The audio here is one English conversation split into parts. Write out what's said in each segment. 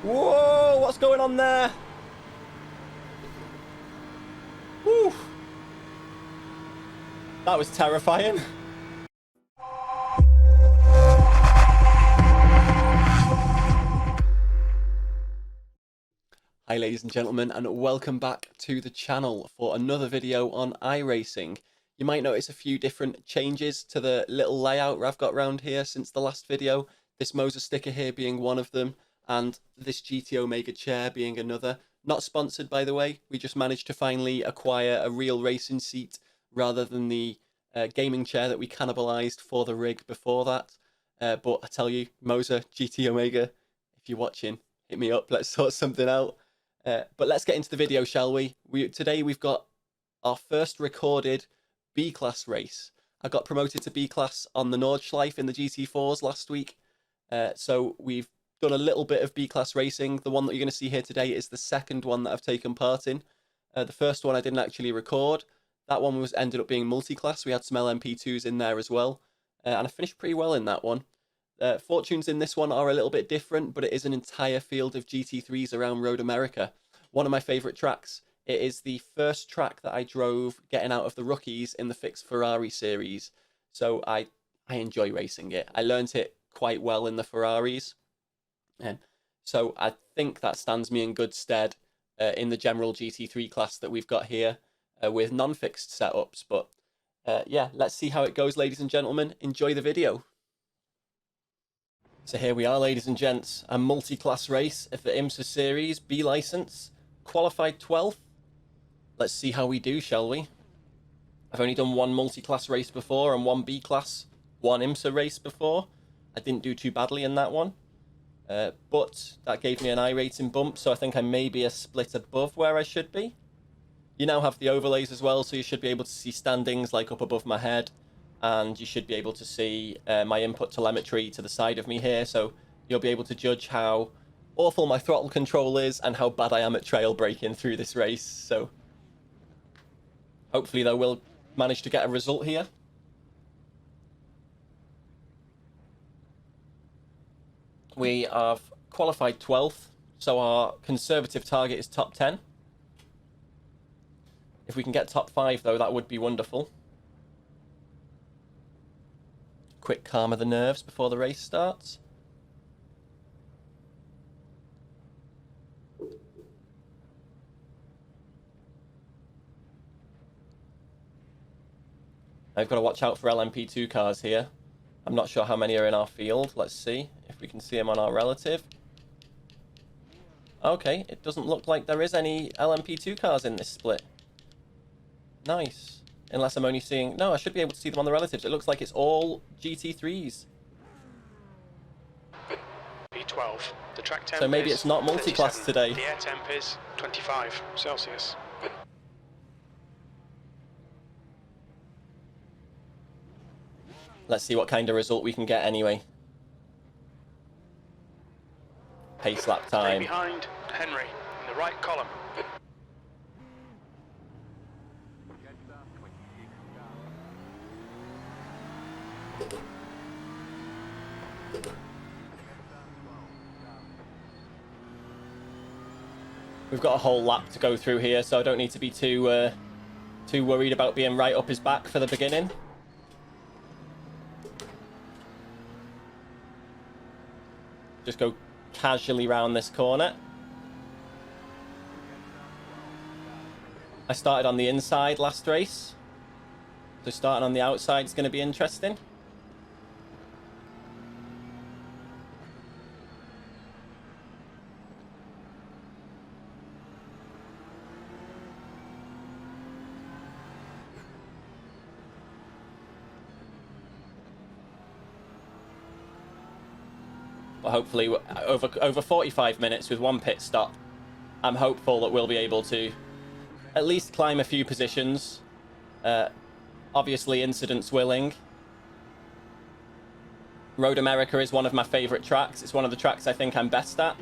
Whoa, what's going on there? Woo. That was terrifying. Hi ladies and gentlemen, and welcome back to the channel for another video on iRacing. You might notice a few different changes to the little layout I've got around here since the last video. This Moser sticker here being one of them, and this GT Omega chair being another. Not sponsored, by the way. We just managed to finally acquire a real racing seat rather than the gaming chair that we cannibalized for the rig before that. But I tell you, Moser, GT Omega, if you're watching, hit me up. Let's sort something out. But let's get into the video, shall we? Today we've got our first recorded B-Class race. I got promoted to B-Class on the Nordschleife in the GT4s last week. So we've done a little bit of B-Class racing. The one that you're going to see here today is the second one that I've taken part in. The first one I didn't actually record. That one ended up being multi-class. We had some LMP2s in there as well. And I finished pretty well in that one. Fortunes in this one are a little bit different, but it is an entire field of GT3s around Road America. One of my favourite tracks. It is the first track that I drove getting out of the rookies in the fixed Ferrari series. So I enjoy racing it. I learnt it quite well in the Ferraris. And so I think that stands me in good stead in the general GT3 class that we've got here with non-fixed setups. But yeah, let's see how it goes, ladies and gentlemen. Enjoy the video. So here we are, ladies and gents, a multi-class race of the IMSA series, B licence, qualified 12th. Let's see how we do, shall we? I've only done one multi-class race before and one B-class, one IMSA race before. I didn't do too badly in that one, but that gave me an iRating bump, so I think I may be a split above where I should be. You now have the overlays as well, so you should be able to see standings like up above my head. And you should be able to see my input telemetry to the side of me here, so you'll be able to judge how awful my throttle control is and how bad I am at trail braking through this race. So hopefully though we'll manage to get a result here. We have qualified 12th, so our conservative target is top 10. If we can get top 5 though, that would be wonderful. Quick calm of the nerves before the race starts. I've got to watch out for LMP2 cars here. I'm not sure how many are in our field. Let's see if we can see them on our relative. Okay, it doesn't look like there is any LMP2 cars in this split. Nice. Unless I'm only seeing... No, I should be able to see them on the relatives. It looks like it's all GT3s. B12. The track temp so maybe it's not multi-class today. The air temp is 25 Celsius. Let's see what kind of result we can get anyway. Pace lap time. Behind Henry in the right column. We've got a whole lap to go through here, so I don't need to be too worried about being right up his back for the beginning. Just go casually round this corner. I started on the inside last race, so starting on the outside is going to be interesting. But hopefully over 45 minutes with one pit stop, I'm hopeful that we'll be able to at least climb a few positions. Obviously, incidents willing. Road America is one of my favourite tracks. It's one of the tracks I think I'm best at.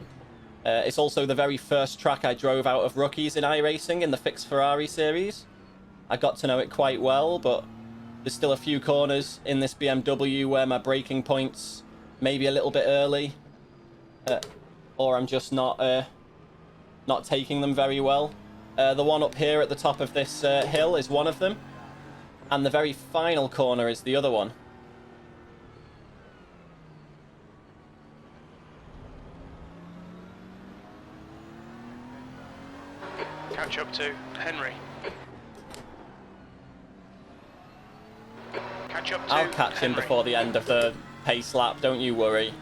It's also the very first track I drove out of rookies in iRacing in the fixed Ferrari series. I got to know it quite well, but there's still a few corners in this BMW where my braking points maybe a little bit early. or I'm just not taking them very well. The one up here at the top of this hill is one of them, and the very final corner is the other one. Catch up to Henry. Catch up to I'll catch him Henry. before the end of the pace lap, don't you worry.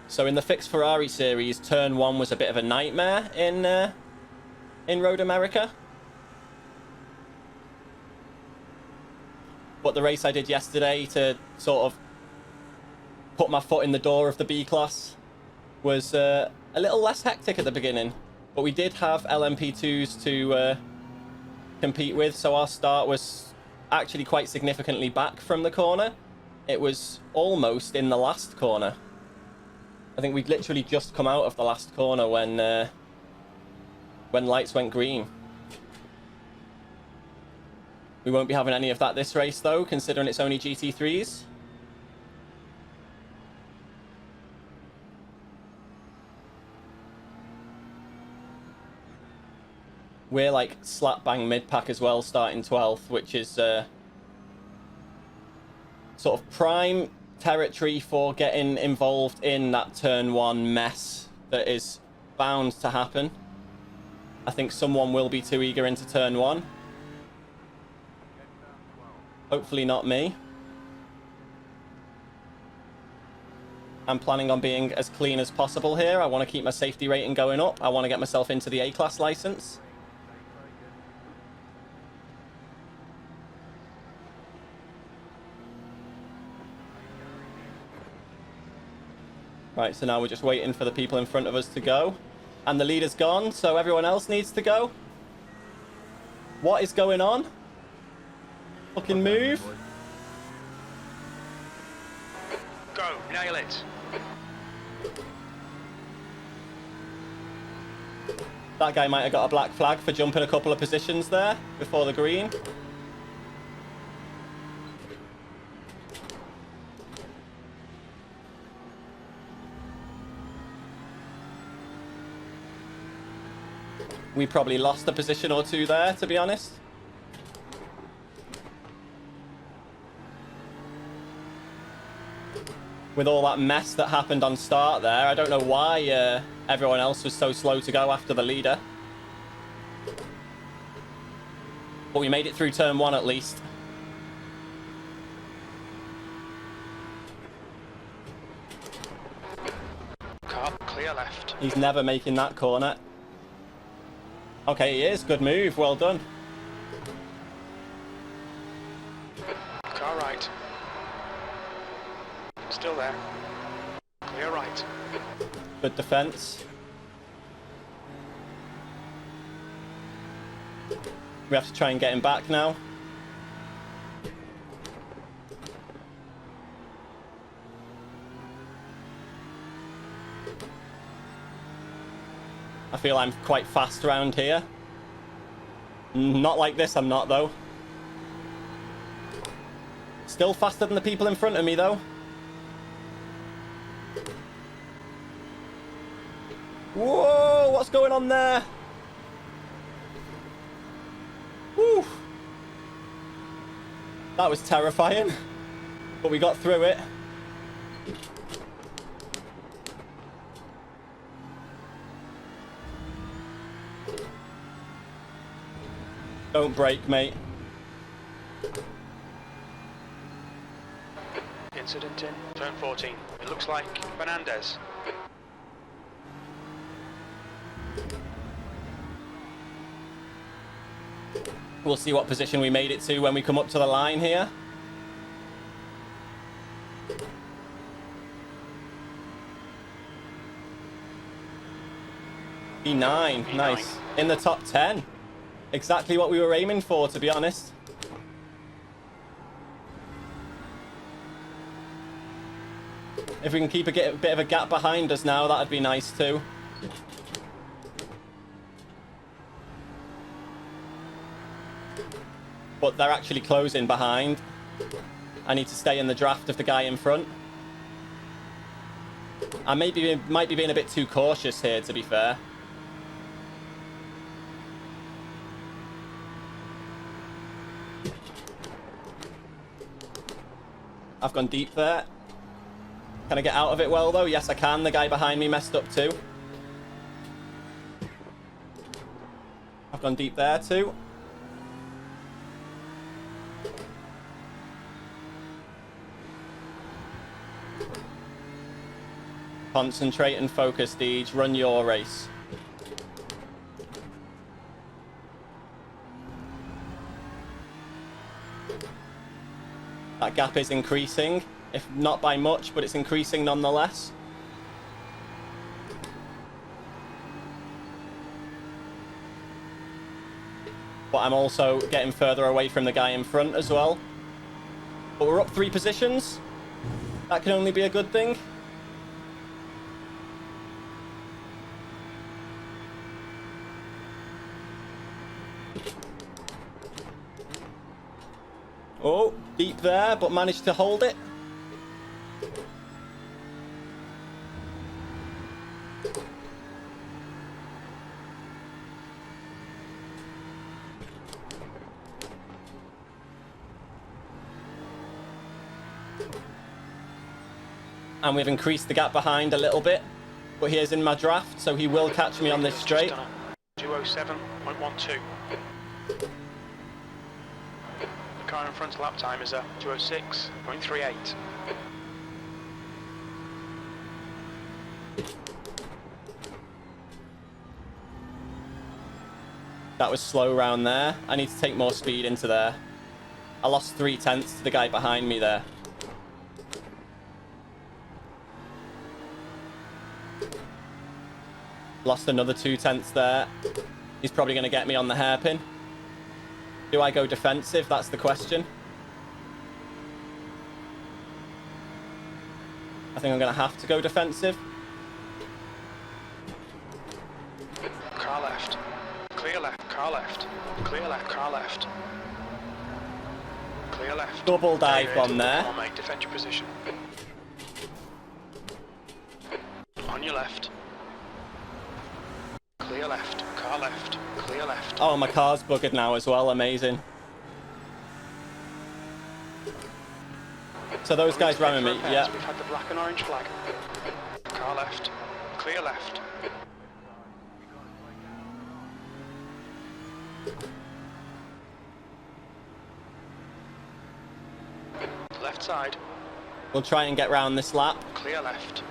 So in the fixed Ferrari series, turn 1 was a bit of a nightmare in Road America. But the race I did yesterday to sort of put my foot in the door of the B class was a little less hectic at the beginning. But we did have LMP2s to compete with, so our start was actually quite significantly back from the corner. It was almost in the last corner. I think we'd literally just come out of the last corner when lights went green. We won't be having any of that this race, though, considering it's only GT3s. We're like slap bang mid-pack as well, starting 12th, which is sort of prime territory for getting involved in that turn 1 mess that is bound to happen. I think someone will be too eager into turn 1. Hopefully not me. I'm planning on being as clean as possible here. I want to keep my safety rating going up. I want to get myself into the A-class license. Right, so now we're just waiting for the people in front of us to go. And the leader's gone, so everyone else needs to go. What is going on? Fucking move. Go, nail it. That guy might have got a black flag for jumping a couple of positions there before the green. We probably lost a position or two there, to be honest. With all that mess that happened on start there, I don't know why everyone else was so slow to go after the leader. But we made it through turn 1 at least. Car clear left. He's never making that corner. Okay, he is. Good move. Well done. Car right. Still there. Clear right. Good defense. We have to try and get him back now. I feel I'm quite fast around here. Not like this, I'm not, though. Still faster than the people in front of me, though. Whoa, what's going on there? Whew. That was terrifying, but we got through it. Don't break, mate. Incident in turn 14. It looks like Fernandez. We'll see what position we made it to when we come up to the line here. P9, nice. In the top 10. Exactly what we were aiming for, to be honest. If we can keep a bit of a gap behind us now, that'd be nice too. But they're actually closing behind. I need to stay in the draft of the guy in front. I might be being a bit too cautious here, to be fair. I've gone deep there. Can I get out of it well, though? Yes, I can. The guy behind me messed up too. I've gone deep there too. Concentrate and focus, Deej. Run your race. That gap is increasing, if not by much, but it's increasing nonetheless. But I'm also getting further away from the guy in front as well. But we're up 3 positions. That can only be a good thing. Oh, deep there, but managed to hold it. And we've increased the gap behind a little bit. But he is in my draft, so he will catch me on this straight. 207.12. The car in front's lap time is a 206.38. That was slow round there. I need to take more speed into there. I lost 3/10 to the guy behind me there. Lost another 2/10 there. He's probably going to get me on the hairpin. Do I go defensive? That's the question. I think I'm going to have to go defensive. Car left. Clear left. Car left. Clear left. Car left. Clear left. Double dive bomb there. Come on, mate. Defend your position. On your left. Clear left. Car left. Clear left. Oh, my car's buggered now as well. Amazing. So those guys ramming me, yeah. We've had the black and orange flag. Car left. Clear left. Left side. We'll try and get round this lap. Clear left.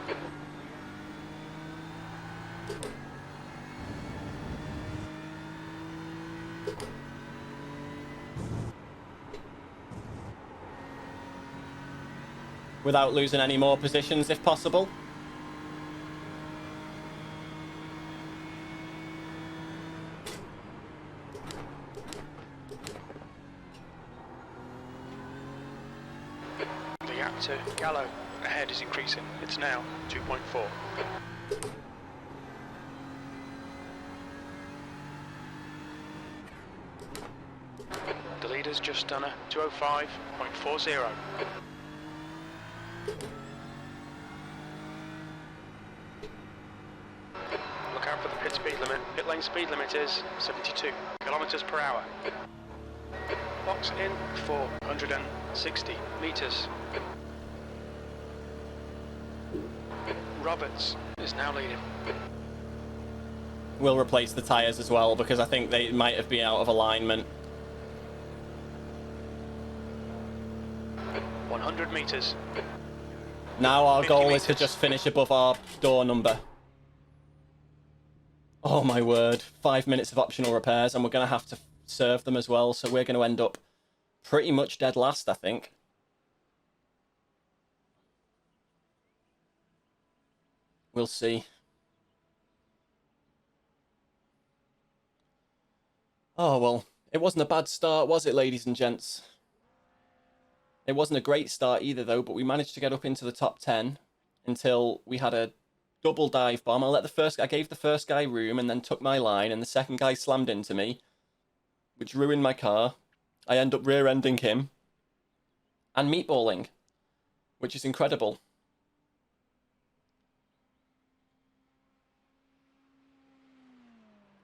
Without losing any more positions if possible. The gap to Gallo ahead is increasing. It's now 2.4. The leader's just done a 205.40. Look out for the pit speed limit. Pit lane speed limit is 72 kilometers per hour. Box in 460 meters. Roberts is now leading. We'll replace the tyres as well because I think they might have been out of alignment. 100 meters. Now our 50 goal is to meters. just finish above our door number. Oh my word. 5 minutes of optional repairs and we're going to have to serve them as well. So we're going to end up pretty much dead last, I think. We'll see. Oh, well, it wasn't a bad start, was it, ladies and gents? It wasn't a great start either, though, but we managed to get up into the top 10 until we had a double dive bomb. I gave the first guy room and then took my line, and the second guy slammed into me, which ruined my car. I end up rear-ending him and meatballing, which is incredible.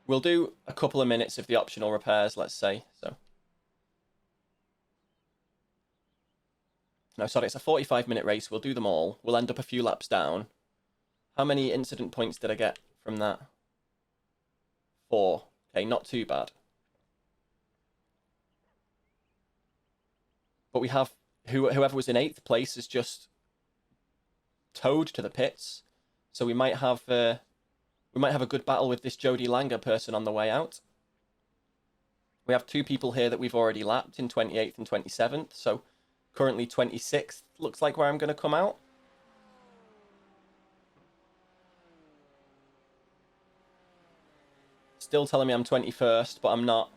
We'll do a couple of minutes of the optional repairs, let's say. So, no, sorry, it's a 45-minute race. We'll do them all. We'll end up a few laps down. How many incident points did I get from that? 4. Okay, not too bad. But we have whoever was in 8th place is just towed to the pits. So we might have a good battle with this Jody Langer person on the way out. We have 2 people here that we've already lapped in 28th and 27th. So currently 26th looks like where I'm going to come out. Still telling me I'm 21st, but I'm not.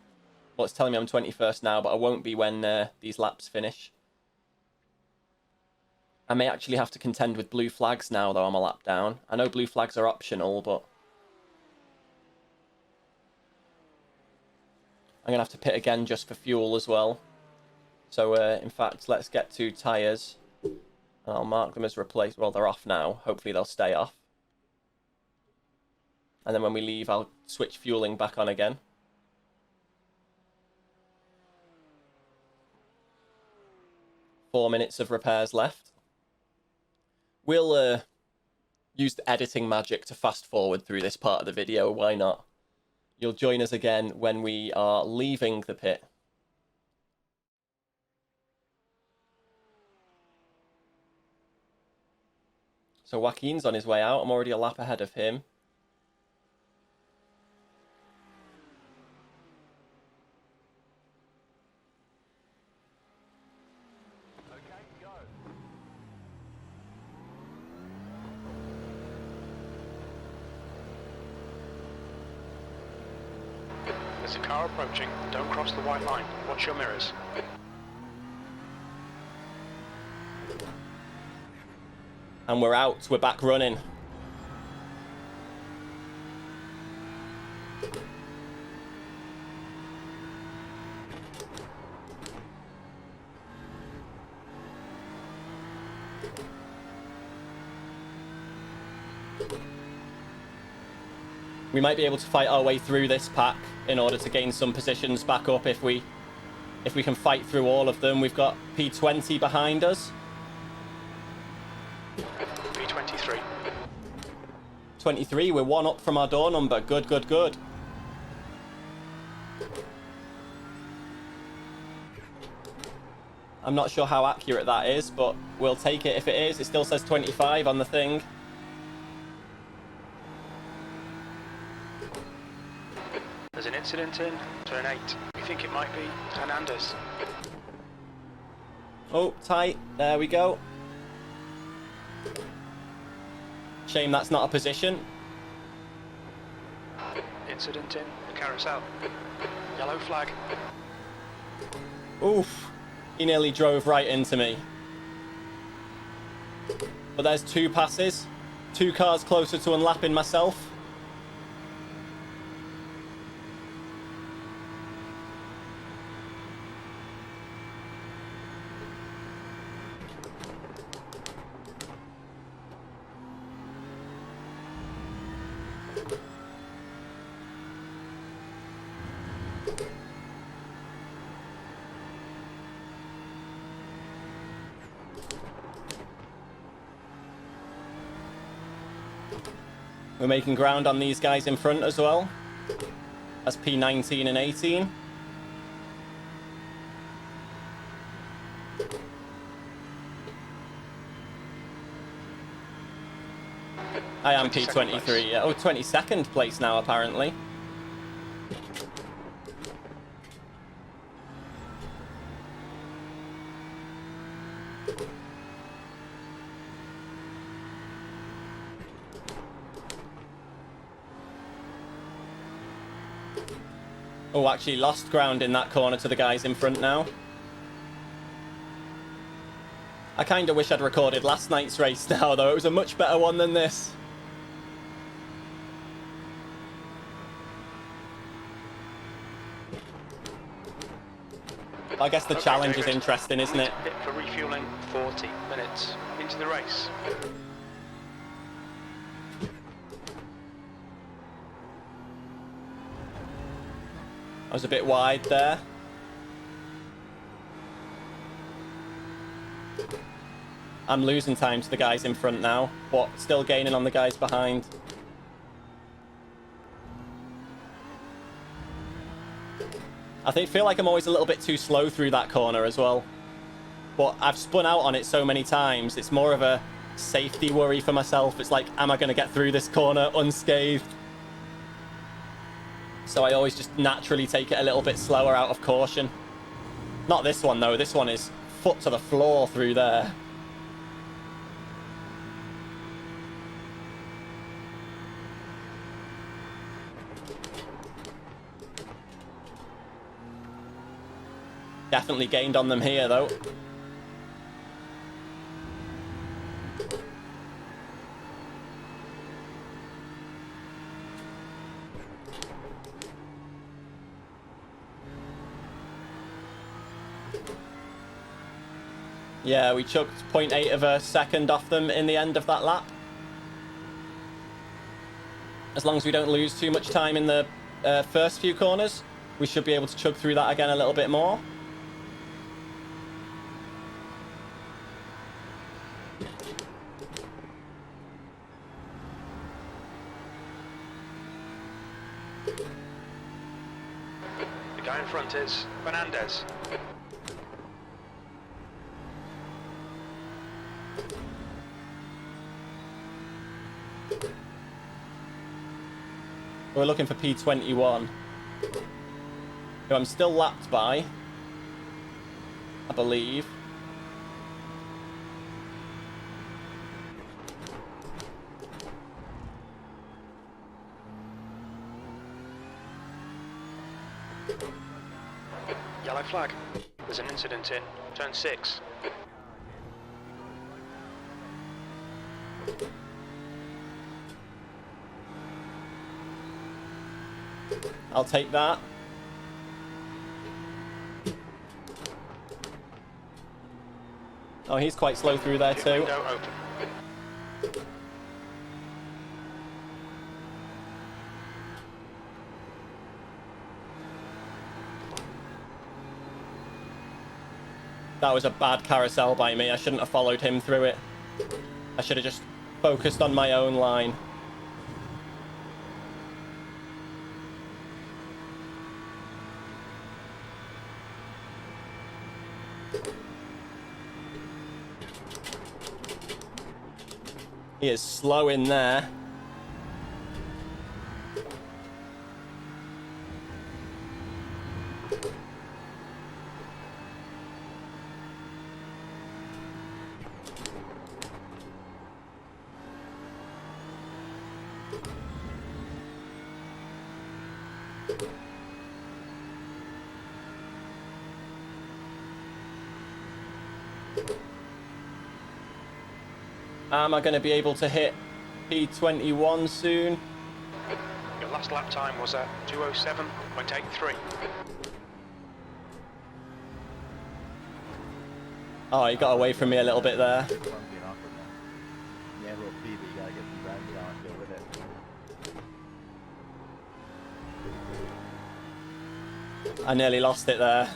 Well, it's telling me I'm 21st now, but I won't be when these laps finish. I may actually have to contend with blue flags now, though I'm a lap down. I know blue flags are optional, but I'm going to have to pit again just for fuel as well. So, in fact, let's get to tyres. And I'll mark them as replaced. Well, they're off now. Hopefully they'll stay off. And then when we leave, I'll switch fueling back on again. Four minutes of repairs left. We'll use the editing magic to fast forward through this part of the video. Why not? You'll join us again when we are leaving the pit. So Joaquin's on his way out. I'm already a lap ahead of him. There's a car approaching. Don't cross the white line. Watch your mirrors. And we're out. We're back running. We might be able to fight our way through this pack in order to gain some positions back up if we can fight through all of them. We've got P20 behind us. P23. 23, we're 1 up from our door number. Good, good, good. I'm not sure how accurate that is, but we'll take it if it is. It still says 25 on the thing. There's an incident in turn 8. We think it might be Hernandez. Oh, tight. There we go. Shame that's not a position. Incident in the carousel. Yellow flag. Oof. He nearly drove right into me. But there's 2 passes. 2 cars closer to unlapping myself. We're making ground on these guys in front as well. That's P19 and 18. I am P23. Yeah. Oh, 22nd place now, apparently. Oh, actually lost ground in that corner to the guys in front now. I kind of wish I'd recorded last night's race now, though. It was a much better one than this. I guess the challenge is interesting, isn't it? Hit for refueling 40 minutes into the race. I was a bit wide there. I'm losing time to the guys in front now, but still gaining on the guys behind. I feel like I'm always a little bit too slow through that corner as well. But I've spun out on it so many times, it's more of a safety worry for myself. It's like, am I going to get through this corner unscathed? So I always just naturally take it a little bit slower out of caution. Not this one, though. This one is foot to the floor through there. Definitely gained on them here, though. Yeah, we chucked 0.8 of a second off them in the end of that lap. As long as we don't lose too much time in the first few corners, we should be able to chug through that again a little bit more. The guy in front is Fernandez. We're looking for P21, who I'm still lapped by, I believe. Yellow flag. There's an incident in turn 6. I'll take that. Oh, he's quite slow through there too. Window open. That was a bad carousel by me. I shouldn't have followed him through it. I should have just focused on my own line. He is slow in there. Am I going to be able to hit P21 soon? Your last lap time was at 2:07.83. Oh, he got away from me a little bit there. I nearly lost it there.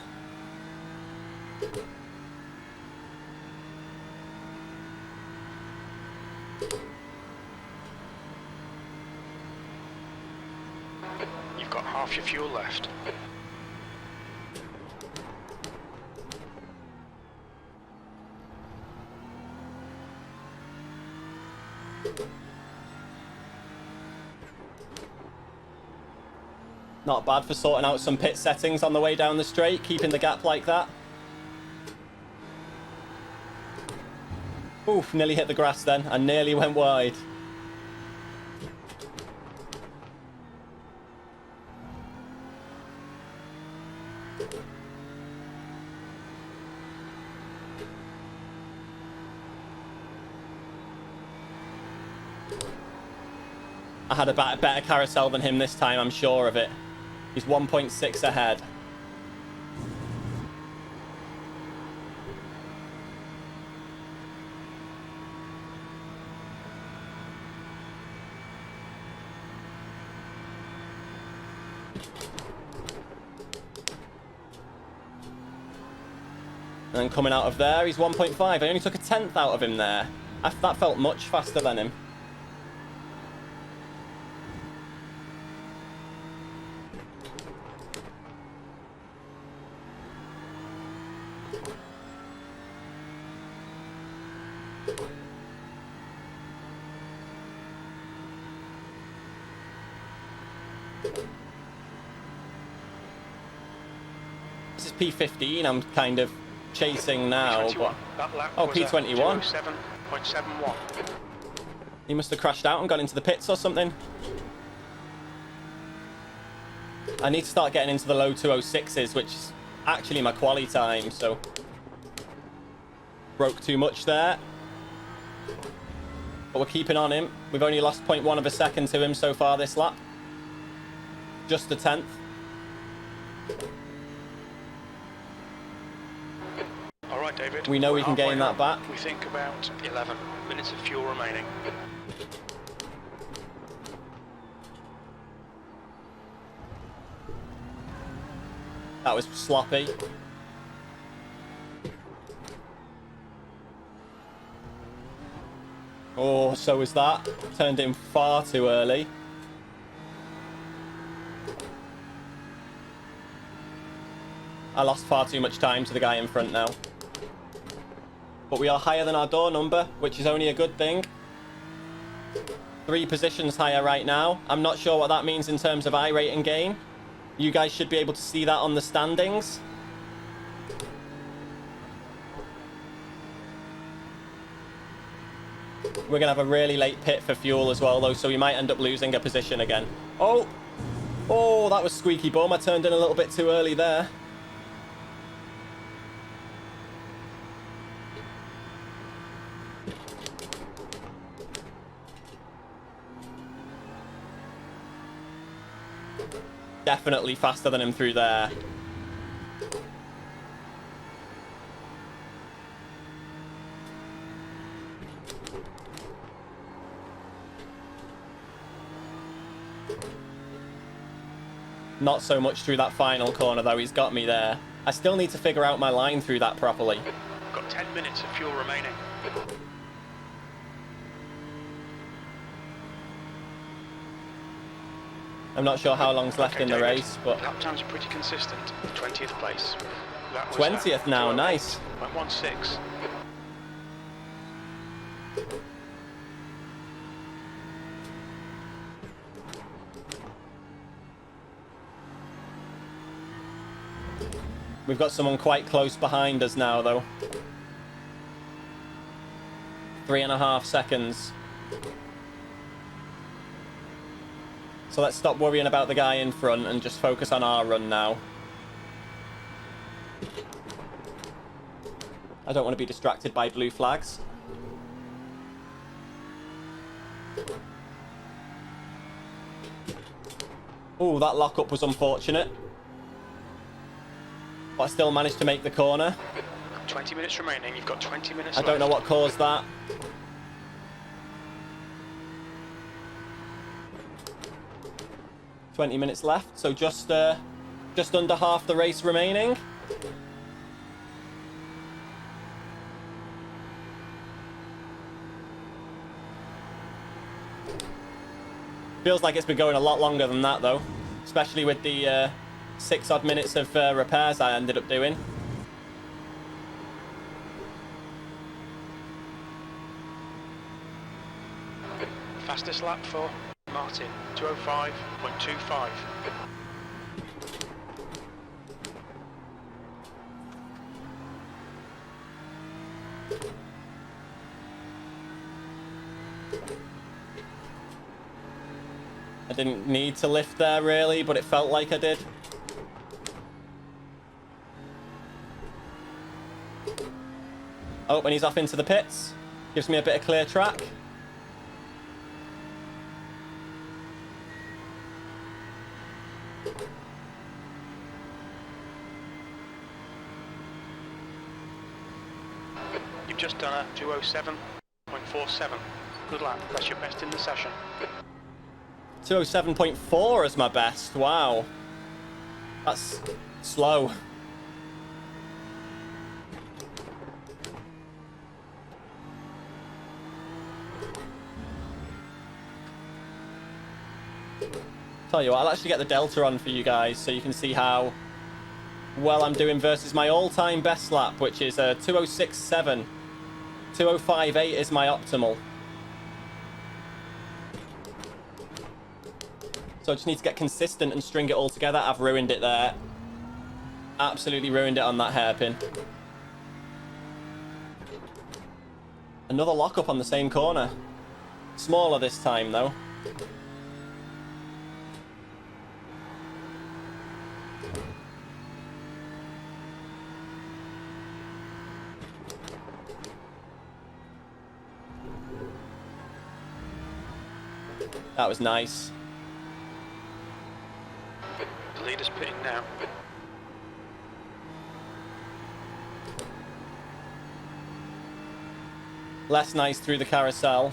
You've got half your fuel left. Not bad for sorting out some pit settings on the way down the straight, keeping the gap like that. Oof, nearly hit the grass then. I nearly went wide. I had a better carousel than him this time, I'm sure of it. He's 1.6 ahead. And then coming out of there, he's 1.5. I only took a tenth out of him there. That felt much faster than him. This is P15, I'm kind of chasing now. P21. That lap oh, was P21. 207.71. He must have crashed out and gone into the pits or something. I need to start getting into the low 206s, which is actually my quali time, so... Broke too much there. But we're keeping on him. We've only lost 0.1 of a second to him so far this lap. Just a tenth. All right, David. We know we can gain that home. back. We think about 11 minutes of fuel remaining. That was sloppy. Oh, so was that. Turned in far too early. I lost far too much time to the guy in front now. But we are higher than our door number, which is only a good thing. 3 positions higher right now. I'm not sure what that means in terms of iRating gain. You guys should be able to see that on the standings. We're going to have a really late pit for fuel as well, though, so we might end up losing a position again. Oh! Oh, that was squeaky bum. I turned in a little bit too early there. Definitely faster than him through there. Not so much through that final corner, though. He's got me there. I still need to figure out my line through that properly. Got 10 minutes of fuel remaining. I'm not sure how long's left in the David, race, but... Lap times are pretty consistent. 20th place. That was 20th now, nice. 0.16. We've got someone quite close behind us now, though. 3.5 seconds. So let's stop worrying about the guy in front and just focus on our run now. I don't want to be distracted by blue flags. Oh, that lockup was unfortunate. But I still managed to make the corner. 20 minutes remaining. You've got 20 minutes I left. don't know what caused that. $20 minutes left, so just under half the race remaining. Feels like it's been going a lot longer than that, though, especially with the 6 odd minutes of repairs I ended up doing. Fastest lap for Martin, 205.25. I didn't need to lift there, really, but it felt like I did. Oh, and he's off into the pits. Gives me a bit of clear track. You've just done a 207.47. Good lap. That's your best in the session. 207.4 is my best. Wow. That's slow. Tell you what, I'll actually get the Delta on for you guys so you can see how well I'm doing versus my all-time best lap, which is a 206.7. 205.8 is my optimal. So I just need to get consistent and string it all together. I've ruined it there. Absolutely ruined it on that hairpin. Another lockup on the same corner. Smaller this time, though. That was nice. The leader's pitting now. Less nice through the carousel.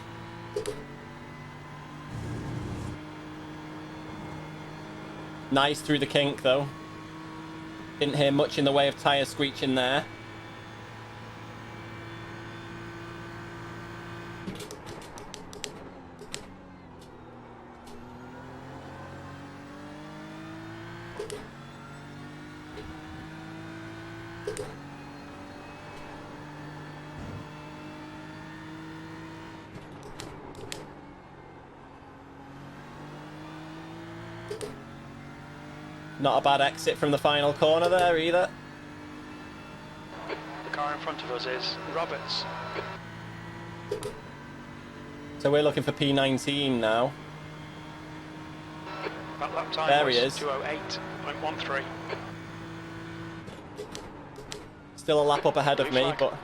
Nice through the kink, though. Didn't hear much in the way of tyre screeching there. Not a bad exit from the final corner there either. The car in front of us is Roberts. So we're looking for P19 now. That lap time There was he is. 208.13. Still a lap up ahead of Blue me, flag. but...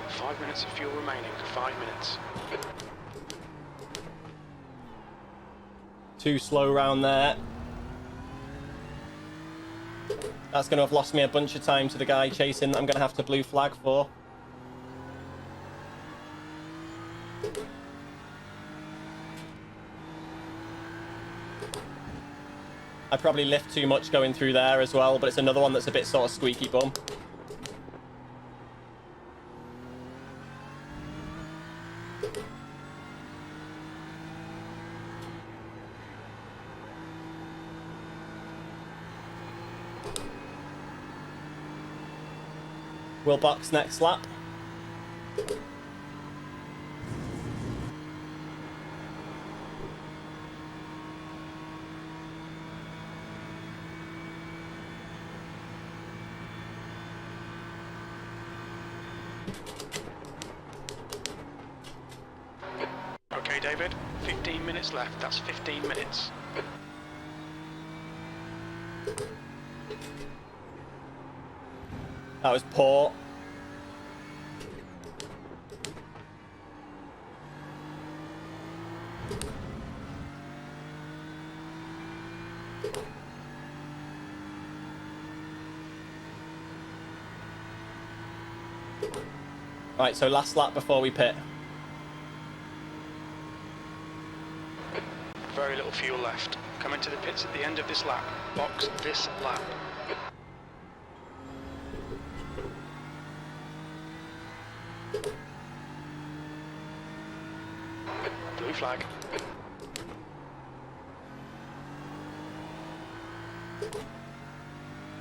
Five minutes of fuel remaining. 5 minutes. Too slow round there. That's going to have lost me a bunch of time to the guy chasing that I'm going to have to blue flag for. I probably lift too much going through there as well, but it's another one that's a bit sort of squeaky bum. We'll box next lap. Okay, David. 15 minutes left. That's 15 minutes. That was poor. Right, so last lap before we pit. Very little fuel left. Come into the pits at the end of this lap. Box this lap. Blue flag.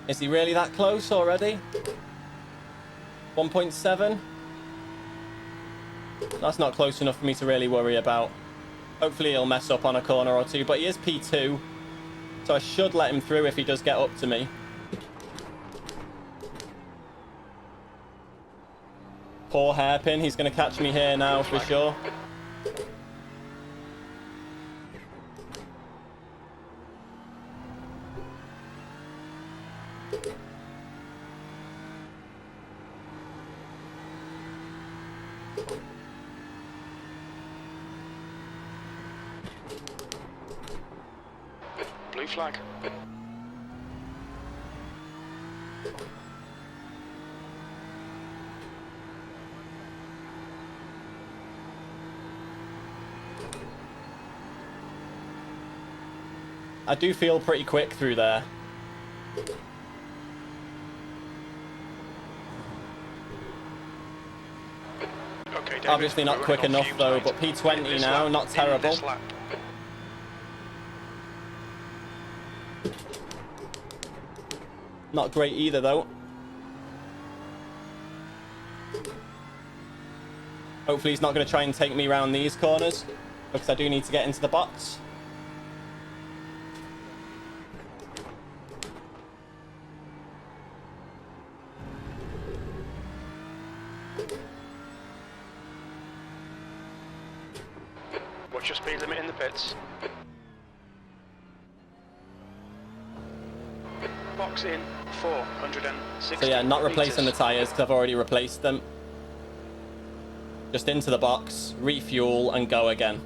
Is he really that close already? 1.7? That's not close enough for me to really worry about. Hopefully he'll mess up on a corner or two, but he is P2. So I should let him through if he does get up to me. Poor hairpin. He's going to catch me here now for sure. Blue flag. I do feel pretty quick through there. Okay, David, Obviously not we're quick running on enough fumes, though, mate. but P20 This now, lap, not in terrible. this lap. Not great either though. Hopefully he's not going to try and take me around these corners, because I do need to get into the box. What's your speed limit in the pits? Box in 460. So yeah, not replacing the meters. tyres because I've already replaced them. Just into the box, refuel and go again.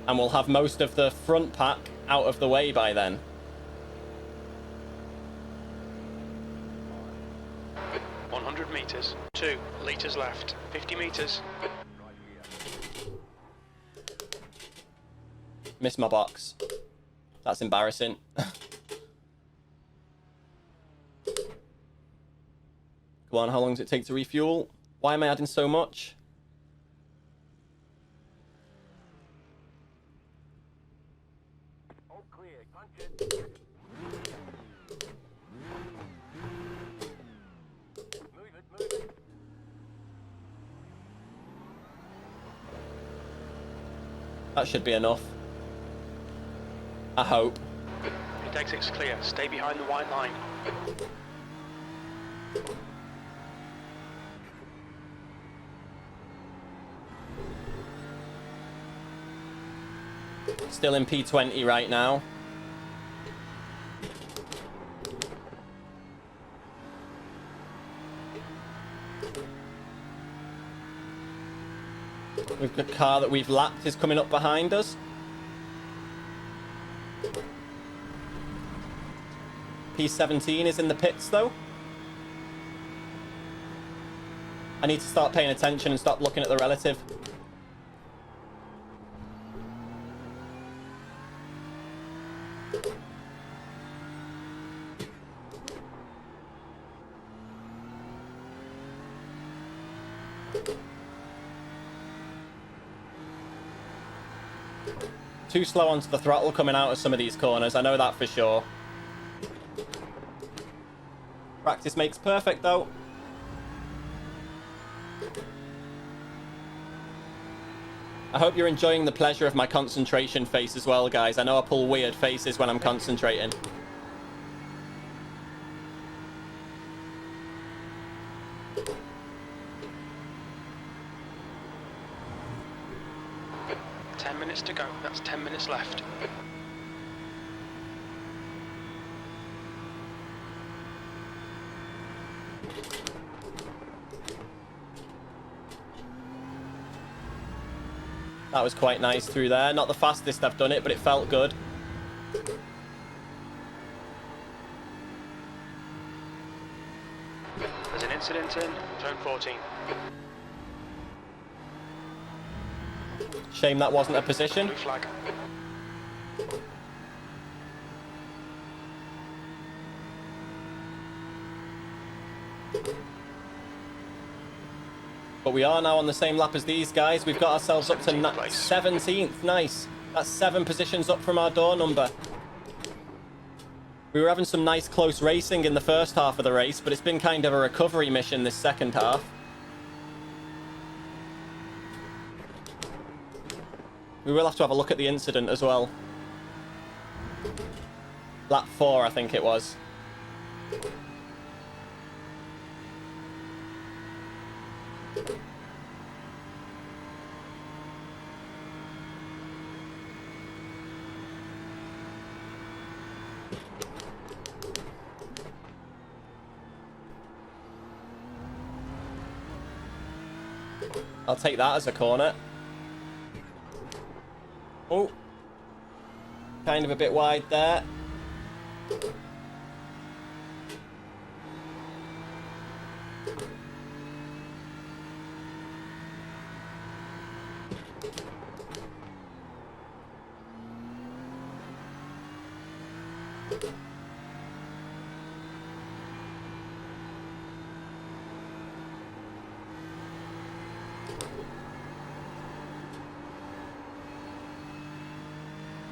And we'll have most of the front pack out of the way by then. Meters. 2 litres left. 50 meters. Missed my box. That's embarrassing. Come on, how long does it take to refuel? Why am I adding so much? All clear. Punch it. Move it. That should be enough. I hope. Pit exit's clear. Stay behind the white line. Still in P20 right now. We've got a car that we've lapped is coming up behind us. P17 is in the pits though. I need to start paying attention and stop looking at the relative. Too slow onto the throttle coming out of some of these corners. I know that for sure. Practice makes perfect though. I hope you're enjoying the pleasure of my concentration face as well, guys. I know I pull weird faces when I'm concentrating. To go. That's 10 minutes left. That was quite nice through there. Not the fastest I've done it, but it felt good. There's an incident in turn 14. Shame that wasn't a position. Blue flag. But we are now on the same lap as these guys. We've got ourselves up to 17th. Nice. That's 7 positions up from our door number. We were having some nice close racing in the first half of the race, but it's been kind of a recovery mission this second half. We will have to have a look at the incident as well. Lap 4, I think it was. I'll take that as a corner. Oh. Kind of a bit wide there.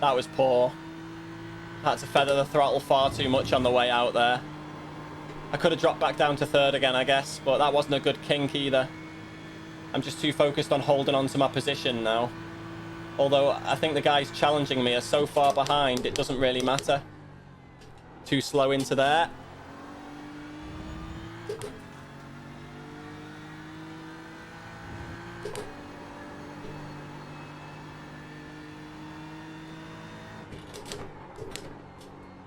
That was poor. Had to feather the throttle far too much on the way out there. I could have dropped back down to third again, I guess, but that wasn't a good kink either. I'm just too focused on holding on to my position now. Although I think the guys challenging me are so far behind, it doesn't really matter. Too slow into there.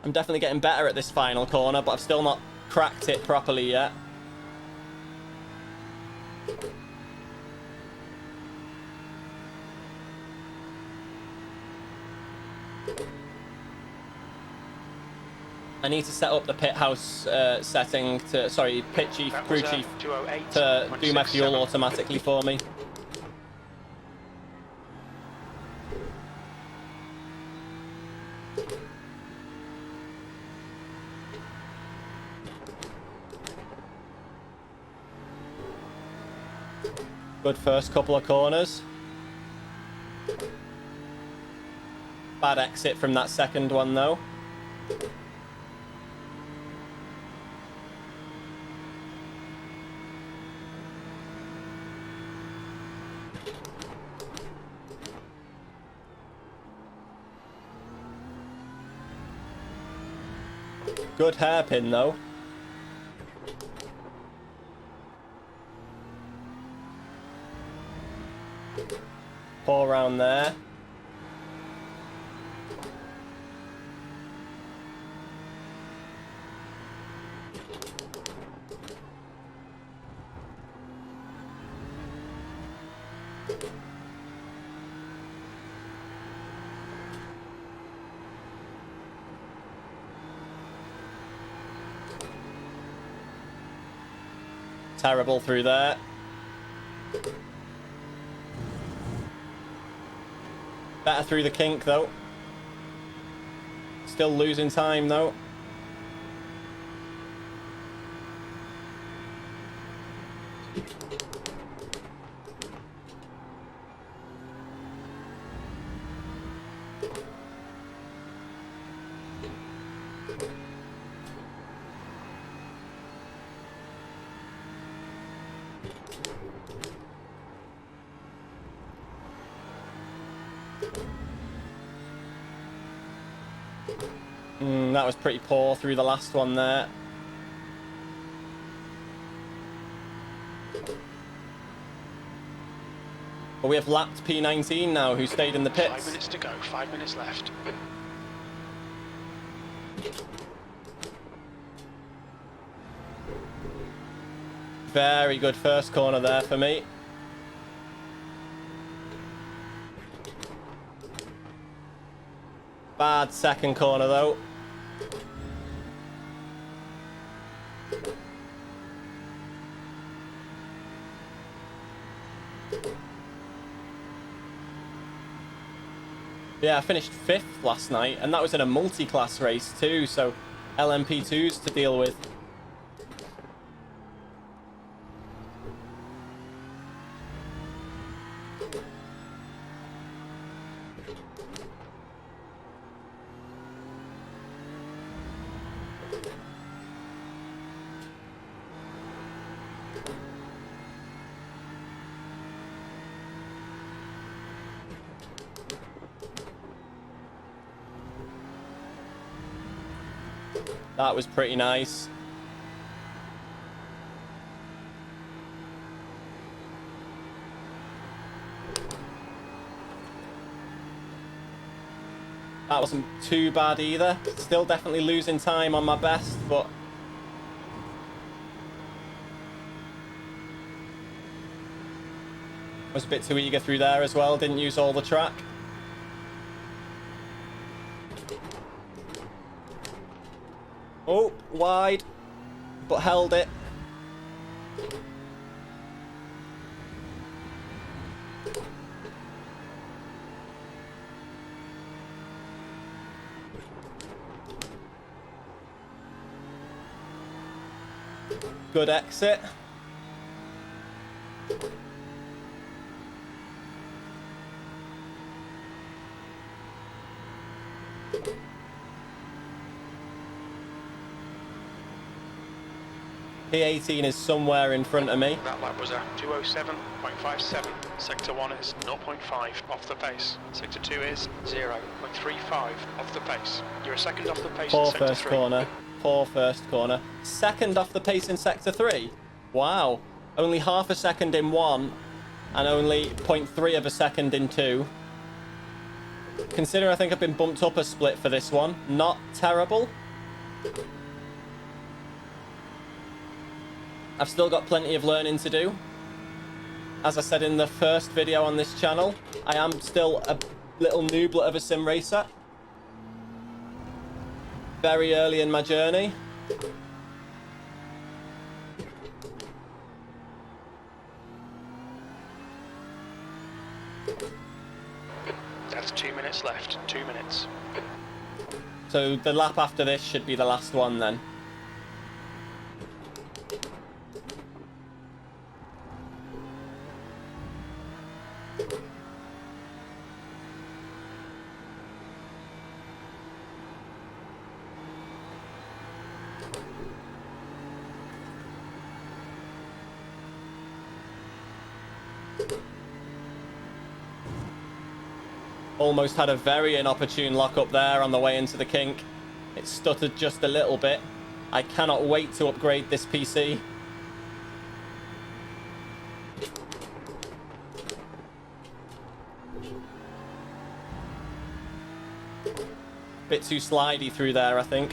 I'm definitely getting better at this final corner, but I've still not cracked it properly yet. I need to set up the pit house setting to, sorry, pit chief, crew chief, to do my fuel automatically for me. Good first couple of corners. Bad exit from that second one though. Good hairpin though. Pour around there. Terrible through there. Better through the kink though. Still losing time though. That was pretty poor through the last one there. But we have lapped P19 now, who stayed in the pits. 5 minutes to go, 5 minutes left. Very good first corner there for me. Bad second corner though. Yeah, I finished 5th last night, and that was in a multi-class race too, so LMP2s to deal with. That was pretty nice. That wasn't too bad either. Still definitely losing time on my best, but Was a bit too eager through there as well. Didn't use all the track. Oh, wide, but held it. Good exit. P18 is somewhere in front of me. That lap was a 2:07.57. Sector 1 is 0.5 off the pace. Sector 2 is 0.35 off the pace. You're a second off the pace in Poor Sector first 3. corner. Poor first corner. Second off the pace in Sector 3. Wow. Only half a second in 1 and only 0.3 of a second in 2. Considering I think I've been bumped up a split for this one. Not terrible. I've still got plenty of learning to do. As I said in the first video on this channel, I am still a little nooblet of a sim racer. Very early in my journey. That's 2 minutes left. 2 minutes. So the lap after this should be the last one then. Almost had a very inopportune lock up there on the way into the kink. It stuttered just a little bit. I cannot wait to upgrade this PC. Bit too slidey through there, I think.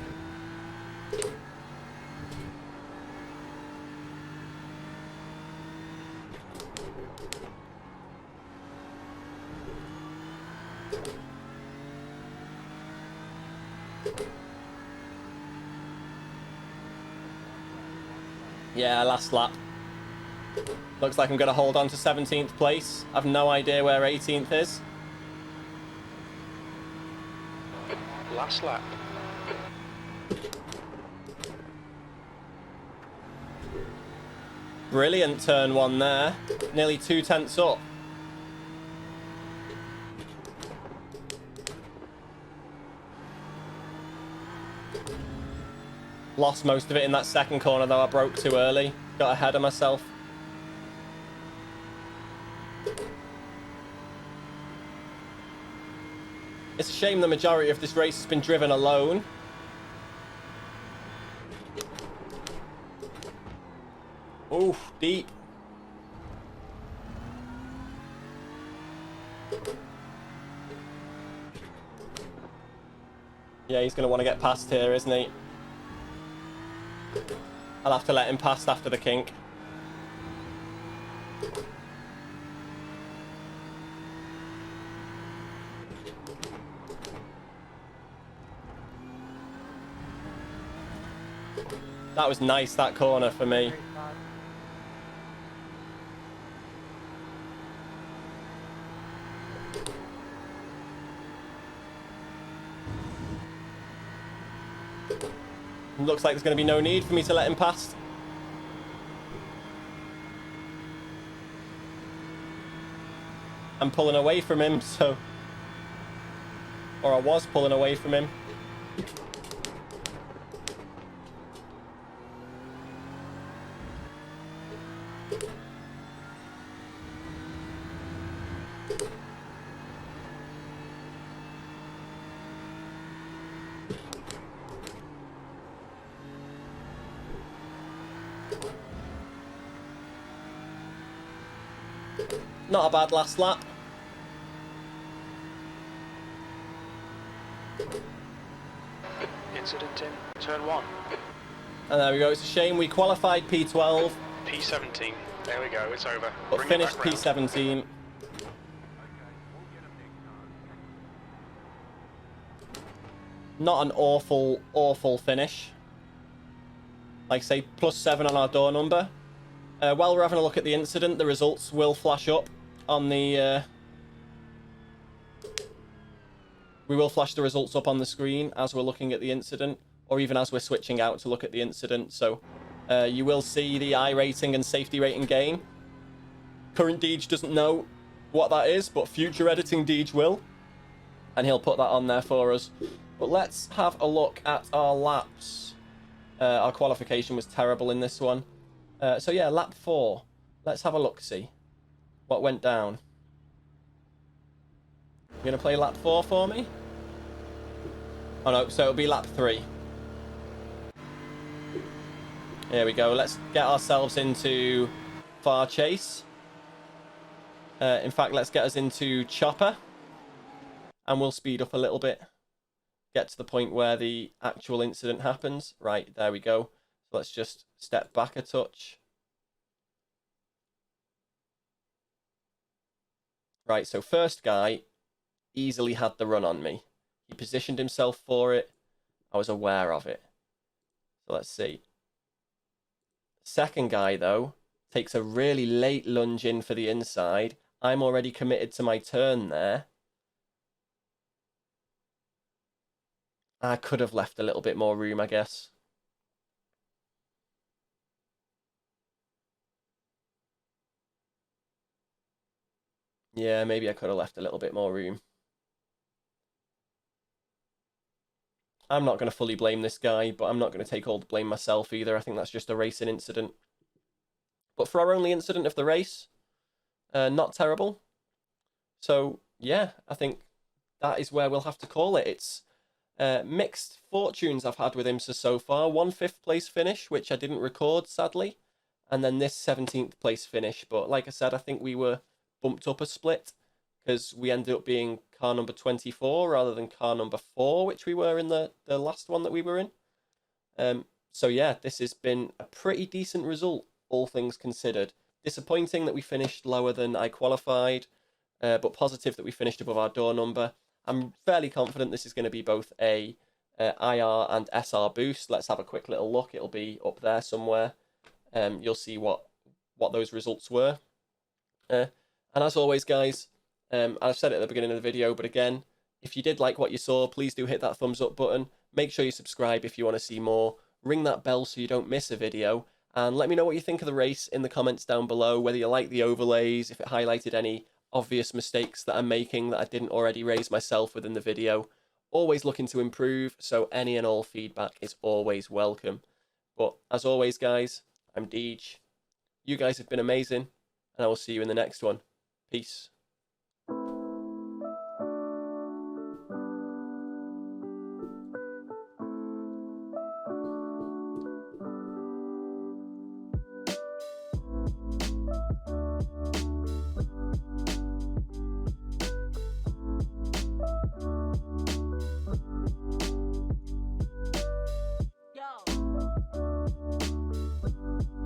Yeah, last lap. Looks like I'm going to hold on to 17th place. I've no idea where 18th is. Last lap. Brilliant turn 1 there. Nearly 2 tenths up. Lost most of it in that second corner though. I broke too early. Got ahead of myself. It's a shame the majority of this race has been driven alone. Oof, deep. Yeah, he's going to want to get past here, isn't he? I'll have to let him past after the kink. That was nice, that corner for me. Looks like there's going to be no need for me to let him past. I'm pulling away from him, so... Or I was pulling away from him. Not a bad last lap. Incident in turn 1. And there we go. It's a shame we qualified P12. P17. There we go. It's over. But Bring it finished back round. P17. Not an awful, awful finish. Like I say, +7 on our door number. While we're having a look at the incident, the results will flash up on the... we will flash the results up on the screen as we're looking at the incident, or even as we're switching out to look at the incident. So you will see the iRating and safety rating gain. Current Deej doesn't know what that is, but future editing Deej will. And he'll put that on there for us. But let's have a look at our laps. Our qualification was terrible in this one. So yeah, lap 4. Let's have a look-see. What went down? You gonna play lap 4 for me? Oh no, so it'll be lap 3. Here we go. Let's get ourselves into far chase. In fact, let's get us into chopper. And we'll speed up a little bit. Get to the point where the actual incident happens. Right, there we go. So let's just step back a touch. Right, so first guy easily had the run on me. He positioned himself for it. I was aware of it. So let's see. Second guy, though, takes a really late lunge in for the inside. I'm already committed to my turn there. I could have left a little bit more room, I guess. Yeah, maybe I could have left a little bit more room. I'm not going to fully blame this guy, but I'm not going to take all the blame myself either. I think that's just a racing incident. But for our only incident of the race, not terrible. So, yeah, I think that is where we'll have to call it. It's mixed fortunes I've had with IMSA so far. 1 5th place finish, which I didn't record, sadly. And then this 17th place finish. But like I said, I think we were bumped up a split because we ended up being car number 24 rather than car number 4, which we were in the last one that we were in. So yeah, this has been a pretty decent result, all things considered. Disappointing that we finished lower than I qualified, but positive that we finished above our door number. I'm fairly confident this is going to be both a IR and SR boost. Let's have a quick little look. It'll be up there somewhere. You'll see what those results were. And as always, guys, I've said it at the beginning of the video, but again, if you did like what you saw, please do hit that thumbs up button. Make sure you subscribe if you want to see more. Ring that bell so you don't miss a video. And let me know what you think of the race in the comments down below, whether you like the overlays, if it highlighted any obvious mistakes that I'm making that I didn't already raise myself within the video. Always looking to improve, so any and all feedback is always welcome. But as always, guys, I'm Deej. You guys have been amazing, and I will see you in the next one. Peace.